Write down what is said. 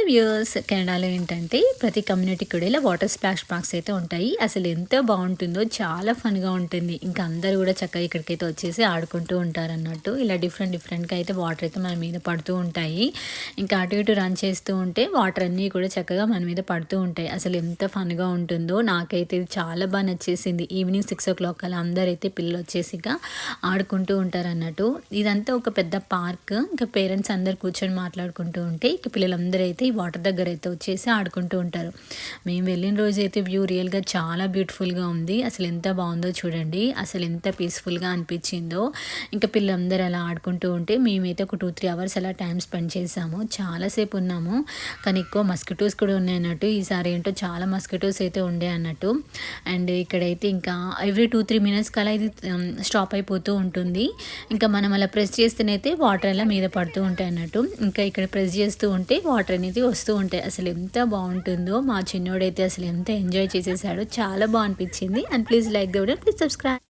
Hi viewers, కెనడాలో ఏంటంటే ప్రతి కమ్యూనిటీకి కూడా ఇలా వాటర్ స్ప్లాష్ పార్క్స్ అయితే ఉంటాయి. అసలు ఎంత బాగుంటుందో, చాలా ఫన్గా ఉంటుంది. ఇంకా అందరూ కూడా చక్కగా ఇక్కడికైతే వచ్చేసి ఆడుకుంటూ ఉంటారన్నట్టు. ఇలా డిఫరెంట్గా అయితే వాటర్ అయితే మన మీద పడుతూ ఉంటాయి. ఇంకా అటు ఇటు రన్ చేస్తూ ఉంటే వాటర్ అన్నీ కూడా చక్కగా మన మీద పడుతూ ఉంటాయి. అసలు ఎంత ఫన్గా ఉంటుందో, నాకైతే ఇది చాలా బాగా నచ్చేసింది. ఈవినింగ్ 6 o'clock అలా అందరైతే పిల్లలు వచ్చేసి ఇక ఆడుకుంటూ ఉంటారన్నట్టు. ఇదంతా ఒక పెద్ద పార్క్. ఇంకా పేరెంట్స్ అందరు కూర్చొని మాట్లాడుకుంటూ ఉంటే ఇక పిల్లలందరూ అయితే ఈ వాటర్ దగ్గర అయితే వచ్చేసి ఆడుకుంటూ ఉంటారు. మేము వెళ్ళిన రోజు అయితే వ్యూ రియల్గా చాలా బ్యూటిఫుల్గా ఉంది. అసలు ఎంత బాగుందో చూడండి, అసలు ఎంత పీస్ఫుల్గా అనిపించిందో. ఇంకా పిల్లలందరూ అలా ఆడుకుంటూ ఉంటే మేమైతే ఒక 2-3 hours అలా టైం స్పెండ్ చేసాము. చాలాసేపు ఉన్నాము, కానీ ఎక్కువ మస్కిటోస్ కూడా ఉన్నాయి అన్నట్టు. ఈసారి ఏంటో చాలా మస్కిటోస్ అయితే ఉండే అన్నట్టు. అండ్ ఇక్కడైతే ఇంకా ఎవ్రీ 2-3 minutes కలా ఇది స్టాప్ అయిపోతూ ఉంటుంది. ఇంకా మనం అలా ప్రెస్ చేస్తేనైతే వాటర్ అలా మీద పడుతూ ఉంటాయి అన్నట్టు. ఇంకా ఇక్కడ ప్రెస్ చేస్తూ ఉంటే వాటర్ అనేది వస్తూ ఉంటాయి. అసలు ఎంత బాగుంటుందో. మా చిన్నోడైతే అసలు ఎంత ఎంజాయ్ చేసేసాడో, చాలా బాగా అనిపించింది. And please like the video, please subscribe.